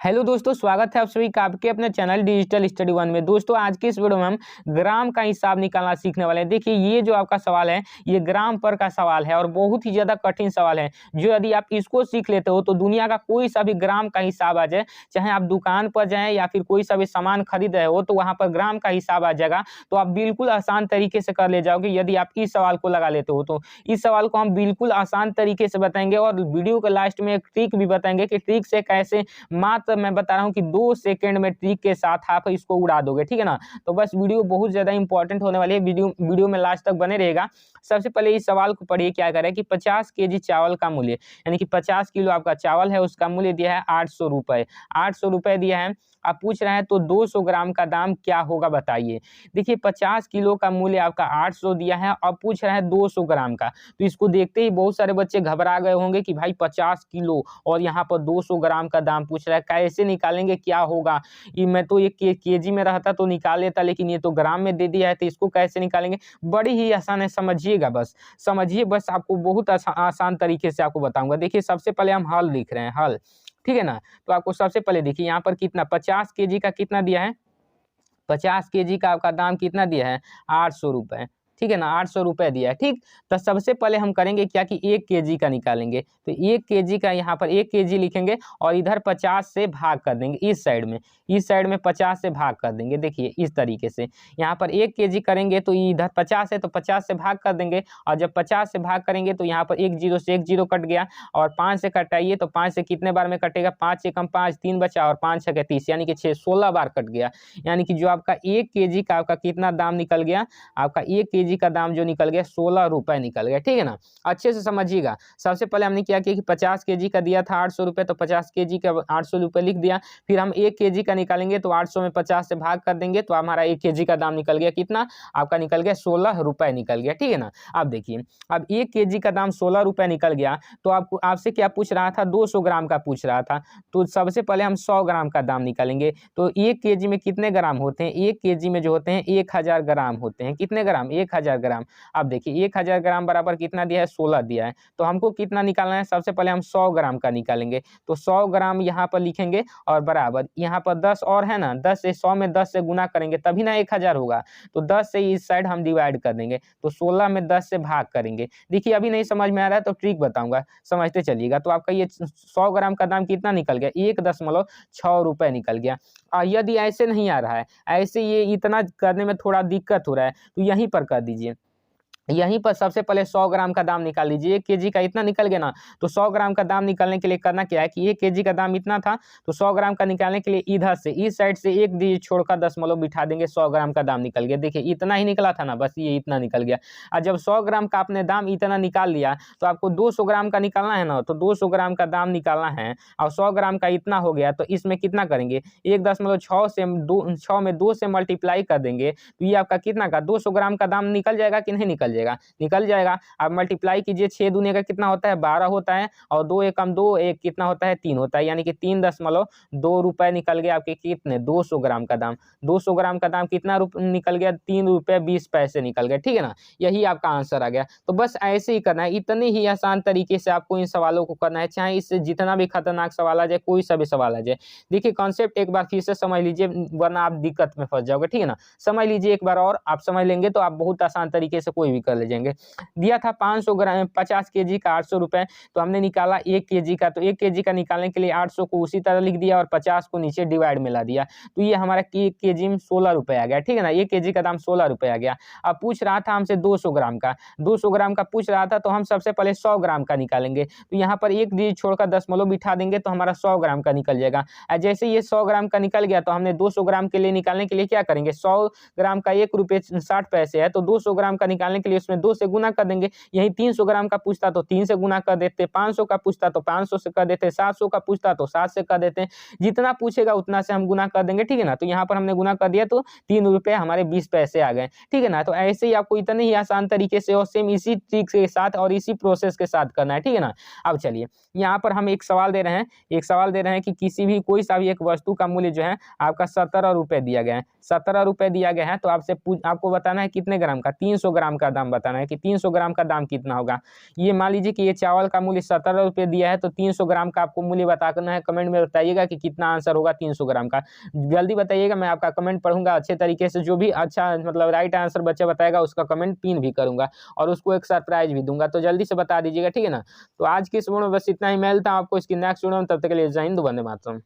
Hello दोस्तों, स्वागत है आप सभी का आपके अपने चैनल डिजिटल स्टडी वन में। दोस्तों आज की इस वीडियो में हम ग्राम का हिसाब निकालना सीखने वाले हैं। देखिए ये जो आपका सवाल है ये ग्राम पर का सवाल है और बहुत ही ज़्यादा कठिन सवाल है। जो यदि आप इसको सीख लेते हो तो दुनिया का कोई सा भी ग्राम का हिसाब आ जाए, चाहे आप दुकान पर जाएँ या फिर कोई सा भी सामान खरीद रहे हो तो वहाँ पर ग्राम का हिसाब आ जाएगा। तो आप बिल्कुल आसान तरीके से कर ले जाओगे यदि आप इस सवाल को लगा लेते हो। तो इस सवाल को हम बिल्कुल आसान तरीके से बताएँगे और वीडियो के लास्ट में एक ट्रिक भी बताएँगे कि ट्रिक से कैसे मात्र मैं बता रहा हूँ कि 2 सेकंड में ट्रिक के साथ आप इसको उड़ा दोगे, ठीक है ना? तो बस वीडियो बहुत ज़्यादा इंपॉर्टेंट होने वाली है, वीडियो में लास्ट तक बने रहेगा। सबसे पहले इस सवाल को पढ़िए, क्या करें कि 50 केजी चावल का मूल्य, यानी कि 50 किलो आपका चावल है, उसका मूल्य दिया है 800 रुपए। 800 रुपए दिया है, आप पूछ रहे हैं तो 200 ग्राम का दाम क्या होगा बताइए। देखिए 50 किलो का मूल्य आपका 800 दिया है, अब पूछ रहे हैं 200 ग्राम का। तो इसको देखते ही बहुत सारे बच्चे घबरा गए होंगे कि भाई 50 किलो और यहाँ पर 200 ग्राम का दाम पूछ रहा है, कैसे निकालेंगे, क्या होगा? ये मैं तो ये केजी में रहता तो निकाल लेता, लेकिन ये तो ग्राम में दे दिया है तो इसको कैसे निकालेंगे? बड़ी ही आसान है, समझिएगा बस। समझिए बस, आपको बहुत आसान तरीके से आपको बताऊँगा। देखिए सबसे पहले हम हल लिख रहे हैं, हल, ठीक है ना? तो आपको सबसे पहले देखिए यहाँ पर कितना 50 केजी का कितना दिया है? 50 केजी का आपका दाम कितना दिया है? 800 रुपए, ठीक है ना? 800 रुपए दिया है, ठीक? तो सबसे पहले हम करेंगे क्या कि 1 केजी का निकालेंगे। तो 1 केजी का यहाँ पर 1 केजी लिखेंगे और इधर 50 से भाग कर देंगे इस साइड में। इस साइड में 50 से भाग कर देंगे। देखिए इस तरीके से। यहाँ पर 1 केजी करेंगे तो इधर 50 है तो 50 से भाग कर देंगे और जब 50 से भाग करेंगे तो यहाँ पर 1 जीरो से 1 जीरो कट गया और 5 से कटाइए तो 5 से कितने बार में कटेगा? 5 एकम 5, 3 बचा और 5 छके 30, यानी कि 16 बार कट गया। यानी कि जो आपका 1 केजी का आपका कितना दाम निकल गया? आपका 1 केजी का दाम जो निकल गया 16 रुपए निकल गया, ठीक है ना? अच्छे से समझिएगा। सबसे पहले हमने क्या किया कि 50 केजी का दिया था 800 रुपए, तो 50 केजी का 800 रुपए लिख दिया। फिर हम 1 केजी का निकालेंगे तो 800 में 50 से भाग कर देंगे तो हमारा 1 केजी का दाम निकल गया कितना? आपका निकल गया 16 रुपए निकल गया, ठीक है ना? अब देखिए, अब 1 केजी का दाम 16 रुपए निकल गया तो आपको आपसे क्या पूछ रहा था? 200 ग्राम का पूछ रहा था। तो सबसे पहले हम 100 ग्राम का दाम निकालेंगे। तो 1 केजी में कितने ग्राम होते हैं? 1 केजी में जो होते हैं 1000 ग्राम होते हैं। कितने ग्राम? 1000 ग्राम। अब देखिए 1000 ग्राम बराबर कितना दिया है? 16 दिया है। तो हमको कितना निकालना है? सबसे पहले हम 100 ग्राम का निकालेंगे। तो 100 ग्राम यहाँ पर लिखेंगे और बराबर यहाँ पर 10 और है ना, 10 से 100 में 10 से गुना करेंगे तभी ना 1000 होगा। तो 10 से इस साइड हम डिवाइड कर देंगे। तो 16 में 10 से भाग करेंगे। देखिए अभी नहीं समझ में आ रहा है तो ट्रिक बताऊँगा, समझते चलिएगा। तो आपका ये 100 ग्राम का दाम कितना निकल गया? 1.6 रुपए निकल गया। यदि ऐसे नहीं आ रहा है, ऐसे ये इतना करने में थोड़ा दिक्कत हो रहा है, तो यहीं पर कर दीजिए। यहीं पर सबसे पहले 100 ग्राम का दाम निकाल लीजिए। 1 केजी का इतना निकल गया ना, तो 100 ग्राम का दाम निकालने के लिए करना क्या है कि 1 केजी का दाम इतना था, तो 100 ग्राम का निकालने के लिए इधर से इस साइड से 1 डिजिट छोड़कर दशमलव बिठा देंगे, 100 ग्राम का दाम निकल गया। देखिए इतना ही निकला था ना, बस ये इतना निकल गया। और जब 100 ग्राम का आपने दाम इतना निकाल लिया, तो आपको 200 ग्राम का निकालना है ना, तो 200 ग्राम का दाम निकालना है और 100 ग्राम का इतना हो गया, तो इसमें कितना करेंगे? 1.6 से 6 में 2 से मल्टीप्लाई कर देंगे, तो ये आपका कितना का 200 ग्राम का दाम निकल जाएगा कि नहीं निकल जाएगा? निकल जाएगा। अब मल्टीप्लाई कीजिए, 6 दूनी का कितना होता है? 12 होता है और 2 एकम 2, 1 कितना होता है? 3 होता है, यानी कि 3.2 रुपए निकल गया आपके कितने? 200 ग्राम का दाम। 200 ग्राम का दाम कितना निकल गया? 3 रुपए 20 पैसे निकल गए, ठीक है ना? यही आपका आंसर आ गया। तो बस ऐसे ही करना है, इतने ही आसान तरीके से आपको इन सवालों को करना है, चाहे इससे जितना भी खतरनाक सवाल आ जाए, कोई सा भी सवाल आ जाए। देखिए कॉन्सेप्ट एक बार फिर से समझ लीजिए, वरना आप दिक्कत में फंस जाओगे, ठीक है ना? समझ लीजिए एक बार और, आप समझ लेंगे तो आप बहुत आसान तरीके से कोई भी कर ले जाएंगे। दिया था 500 ग्राम 50 केजी का 800 रुपए, तो हमने निकाला 1 केजी का, तो 1 केजी का निकालने के लिए 800 को उसी तरह लिख दिया और 50 को नीचे डिवाइड में ला दिया। तो ये हमारा 1 केजी में 16 रुपए आ गया, ठीक है ना? 1 केजी का दाम 16 रुपए आ गया। अब पूछ रहा था हमसे 200 ग्राम का, 200 ग्राम का पूछ रहा था, तो हम सबसे पहले 100 ग्राम का निकालेंगे। तो यहाँ पर 1 डिजिट छोड़कर दशमलव बिठा देंगे तो हमारा 100 ग्राम का निकल जाएगा। जैसे ये 100 ग्राम का निकल गया तो हमने 200 ग्राम के लिए निकालने के लिए क्या करेंगे? 100 ग्राम का 1 रुपये 60 पैसे है, तो 200 ग्राम का निकालने के लिए उसमें 2 से गुना कर देंगे। यही 300 ग्राम का पूछता तो 3 से गुना कर देते, 500 का पूछता तो 500 से कर देते, 700 का पूछता तो 7 से कर देते। जितना पूछेगा उतना से हम गुना कर देंगे, ठीक है ना? तो यहाँ पर हमने गुना कर दिया तो 3 रुपए हमारे 20 पैसे आ गए, ठीक है ना? तो ऐसे ही आपको इतने ही आसान तरीके से और सेम इसी ट्रिक के साथ और इसी प्रोसेस के साथ करना है, ठीक है ना? अब चलिए यहाँ पर हम एक सवाल दे रहे हैं कि किसी भी कोई सा भी एक वस्तु का मूल्य जो है आपका 17 रुपए दिया गया है, 17 रुपए दिया गया है, तो आपको बताना है कितने ग्राम का? 300 ग्राम का दाम बताना है कि 300 ग्राम का दाम कितना होगा। ये मान लीजिए कि ये चावल का मूल्य 17 रुपये दिया है, तो 300 ग्राम का आपको मूल्य बताना है। कमेंट में बताइएगा कि कितना आंसर होगा 300 ग्राम का। जल्दी बताइएगा, मैं आपका कमेंट पढ़ूँगा अच्छे तरीके से। जो भी अच्छा मतलब राइट आंसर बच्चा बताएगा उसका कमेंट पिन भी करूँगा और उसको एक सरप्राइज़ भी दूँगा। तो जल्दी से बता दीजिएगा, ठीक है ना? तो आज की इस वीडियो में बस इतना ही। मैं मिलता हूँ आपको इसकी नेक्स्ट वीडियो में, तब तक के लिए जय हिंद, वंदे मातरम।